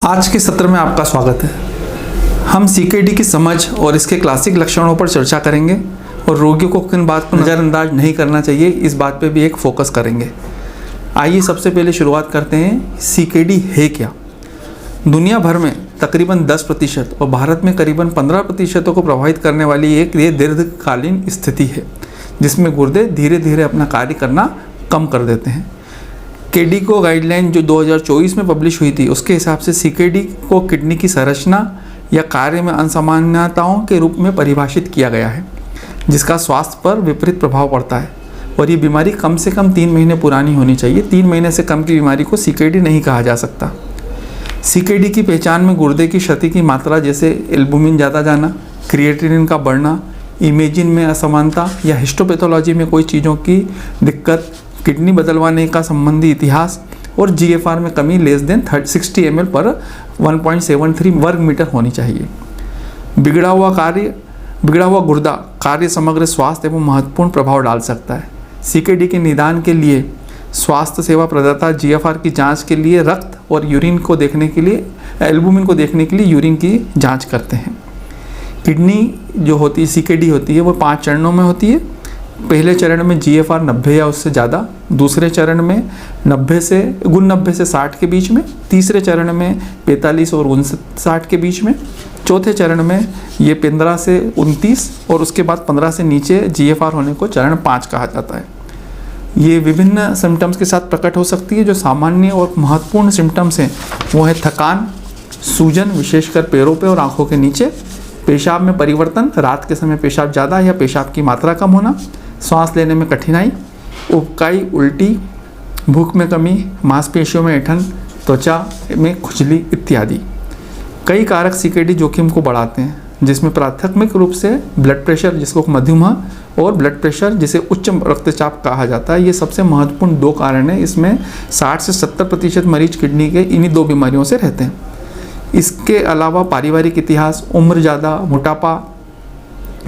आज के सत्र में आपका स्वागत है। हम सीकेडी की समझ और इसके क्लासिक लक्षणों पर चर्चा करेंगे और रोगियों को किन बात को नज़रअंदाज नहीं करना चाहिए इस बात पे भी एक फोकस करेंगे। आइए सबसे पहले शुरुआत करते हैं, सीकेडी है क्या। दुनिया भर में तकरीबन 10% और भारत में करीबन 15% को प्रभावित करने वाली एक ये दीर्घकालीन स्थिति है जिसमें गुर्दे धीरे धीरे अपना कार्य करना कम कर देते हैं। केडीको गाइडलाइन जो 2024 में पब्लिश हुई थी उसके हिसाब से सीकेडी को किडनी की संरचना या कार्य में असामान्यताओं के रूप में परिभाषित किया गया है जिसका स्वास्थ्य पर विपरीत प्रभाव पड़ता है और ये बीमारी कम से कम 3 महीने पुरानी होनी चाहिए। 3 महीने से कम की बीमारी को सीकेडी नहीं कहा जा सकता। सीकेडी की पहचान में गुर्दे की क्षति की मात्रा जैसे एल्बुमिन ज़्यादा जाना, क्रिएटिनिन का बढ़ना, इमेजिन में असमानता या हिस्टोपैथोलॉजी में कोई चीज़ों की दिक्कत, किडनी बदलवाने का संबंधी इतिहास और जीएफआर में कमी लेस देन 60 ml पर 1.73 वर्ग मीटर होनी चाहिए। बिगड़ा हुआ गुर्दा कार्य समग्र स्वास्थ्य एवं महत्वपूर्ण प्रभाव डाल सकता है। सीकेडी के निदान के लिए स्वास्थ्य सेवा प्रदाता जीएफआर की जांच के लिए रक्त और यूरिन को देखने के लिए एल्बुमिन को देखने के लिए यूरिन की जांच करते हैं। किडनी जो होती है सीकेडी होती है वो 5 चरणों में होती है। पहले चरण में जीएफआर 90 या उससे ज़्यादा, दूसरे चरण में 90 से 60 के बीच में, तीसरे चरण में 45 और 59 के बीच में, चौथे चरण में ये 15 से 29 और उसके बाद 15 से नीचे जीएफआर होने को चरण 5 कहा जाता है। ये विभिन्न सिम्टम्स के साथ प्रकट हो सकती है। जो सामान्य और महत्वपूर्ण सिम्टम्स हैं वो है थकान, सूजन विशेषकर पैरों पे और आँखों के नीचे, पेशाब में परिवर्तन, रात के समय पेशाब ज़्यादा या पेशाब की मात्रा कम होना, सांस लेने में कठिनाई, उबकाई, उल्टी, भूख में कमी, मांसपेशियों में ऐंठन, त्वचा में खुजली इत्यादि। कई कारक सीकेडी जोखिम को बढ़ाते हैं जिसमें प्राथमिक रूप से ब्लड प्रेशर जिसको मधुमेह और ब्लड प्रेशर जिसे उच्च रक्तचाप कहा जाता है, ये सबसे महत्वपूर्ण 2 कारण हैं। इसमें 60 से 70% मरीज किडनी के इन्हीं 2 बीमारियों से रहते हैं। इसके अलावा पारिवारिक इतिहास, उम्र ज़्यादा, मोटापा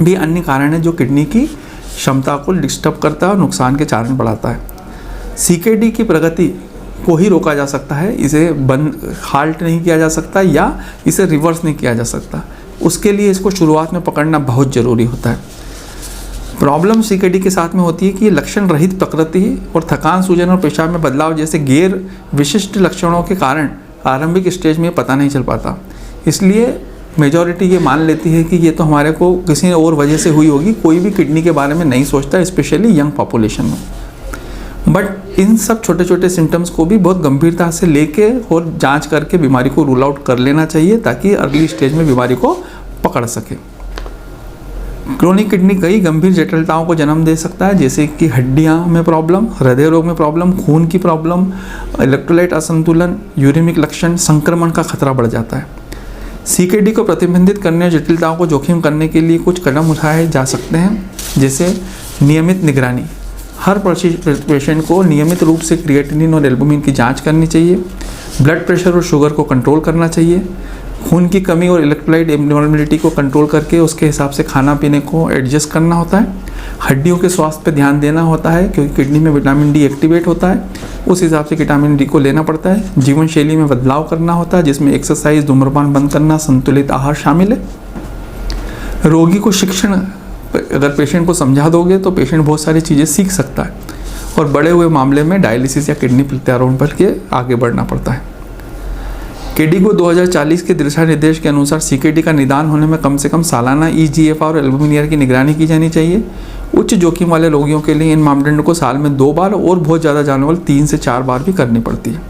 भी अन्य कारण है जो किडनी की क्षमता को डिस्टर्ब करता है और नुकसान के कारण बढ़ाता है। सीकेडी की प्रगति को ही रोका जा सकता है, इसे हाल्ट नहीं किया जा सकता या इसे रिवर्स नहीं किया जा सकता। उसके लिए इसको शुरुआत में पकड़ना बहुत ज़रूरी होता है। प्रॉब्लम सीकेडी के साथ में होती है कि लक्षण रहित प्रकृति और थकान, सूजन और पेशाब में बदलाव जैसे गैर विशिष्ट लक्षणों के कारण आरंभिक स्टेज में पता नहीं चल पाता। इसलिए मेजॉरिटी ये मान लेती है कि ये तो हमारे को किसी और वजह से हुई होगी। कोई भी किडनी के बारे में नहीं सोचता, स्पेशली यंग पॉपुलेशन में। बट इन सब छोटे छोटे सिम्टम्स को भी बहुत गंभीरता से लेके और जांच करके बीमारी को रूल आउट कर लेना चाहिए ताकि अर्ली स्टेज में बीमारी को पकड़ सके। क्रोनिक किडनी कई गंभीर जटिलताओं को जन्म दे सकता है जैसे कि हड्डियां में प्रॉब्लम, हृदय रोग में प्रॉब्लम, खून की प्रॉब्लम, इलेक्ट्रोलाइट असंतुलन, यूरेमिक लक्षण, संक्रमण का खतरा बढ़ जाता है। सीकेडी को प्रतिबंधित करने और जटिलताओं को जोखिम करने के लिए कुछ कदम उठाए जा सकते हैं जैसे नियमित निगरानी। हर पेशेंट को नियमित रूप से क्रिएटिनिन और एल्बुमिन की जांच करनी चाहिए। ब्लड प्रेशर और शुगर को कंट्रोल करना चाहिए। खून की कमी और इलेक्ट्रोलाइट एब्नॉर्मलिटी को कंट्रोल करके उसके हिसाब से खाना पीने को एडजस्ट करना होता है। हड्डियों के स्वास्थ्य पर ध्यान देना होता है क्योंकि किडनी में विटामिन डी एक्टिवेट होता है, उस हिसाब से विटामिन डी को लेना पड़ता है। जीवन शैली में बदलाव करना होता है जिसमें एक्सरसाइज, धूम्रपान बंद करना, संतुलित आहार शामिल है। रोगी को शिक्षण, अगर पेशेंट को समझा दोगे तो पेशेंट बहुत सारी चीज़ें सीख सकता है और बड़े हुए मामले में डायलिसिस या किडनी प्रत्यारोपण पर के आगे बढ़ना पड़ता है। केडीको 2040 के दिशा निर्देश के अनुसार सीकेडी का निदान होने में कम से कम सालाना ईजीएफआर और एल्बुमिन की निगरानी की जानी चाहिए। उच्च जोखिम वाले रोगियों के लिए इन मापदंडों को साल में 2 बार और बहुत ज़्यादा जानने वाले 3 से 4 बार भी करनी पड़ती है।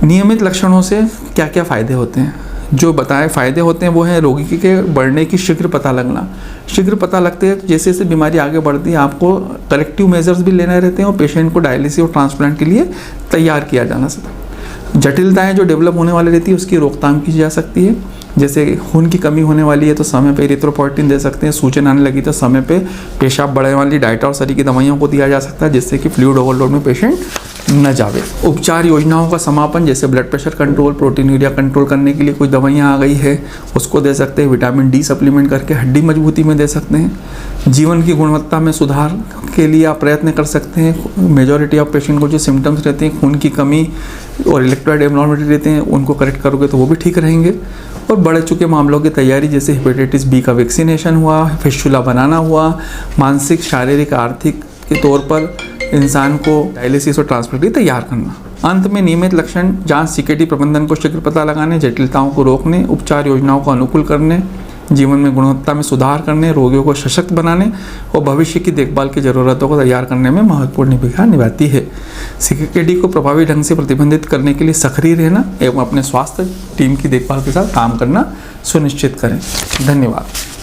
नियमित लक्षणों से क्या क्या फ़ायदे होते हैं? जो बताए फ़ायदे होते हैं वो है रोगी के बढ़ने की शीघ्र पता लगना। शीघ्र पता लगते हैं जैसे जैसे बीमारी आगे बढ़ती है आपको करेक्टिव मेजर्स भी लेने रहते हैं और पेशेंट को डायलिसिस और ट्रांसप्लांट के लिए तैयार किया जाना सकता है। जटिलताएं जो डेवलप होने वाली रहती है उसकी रोकथाम की जा सकती है। जैसे खून की कमी होने वाली है तो समय पे एरिथ्रोपोएटिन दे सकते हैं, सूजन आने लगी तो समय पे पेशाब बढ़ने वाली डाइटॉक्सारी की दवाइयों को दिया जा सकता है जिससे कि फ्लूइड ओवरलोड में पेशेंट न जावे। उपचार योजनाओं का समापन, जैसे blood pressure control, proteinuria control करने के लिए कुछ दवाइयाँ आ गई है, उसको दे सकते हैं। विटामिन डी सप्लीमेंट करके हड्डी मजबूती में दे सकते हैं। जीवन की गुणवत्ता में सुधार के लिए आप प्रयत्न कर सकते हैं। मेजॉरिटी ऑफ पेशेंट को जो सिम्टम्स रहते हैं, खून की कमी और इलेक्ट्रोलाइट एब्नॉर्मलिटी रहते हैं, उनको करेक्ट करोगे तो वो भी ठीक रहेंगे। और बढ़ चुके मामलों की तैयारी, जैसे हेपेटाइटिस बी का वैक्सीनेशन हुआ, फिस्टुला बनाना हुआ, मानसिक, शारीरिक, आर्थिक के तौर पर इंसान को डायलिसिस और ट्रांसप्लांट के लिए तैयार करना। अंत में नियमित लक्षण जांच, सीकेडी प्रबंधन को शीघ्र पता लगाने, जटिलताओं को रोकने, उपचार योजनाओं को अनुकूल करने, जीवन में गुणवत्ता में सुधार करने, रोगियों को सशक्त बनाने और भविष्य की देखभाल की ज़रूरतों को तैयार करने में महत्वपूर्ण भूमिका निभाती है। सीकेडी को प्रभावी ढंग से प्रतिबंधित करने के लिए सक्रिय रहना एवं अपने स्वास्थ्य टीम की देखभाल के साथ काम करना सुनिश्चित करें। धन्यवाद।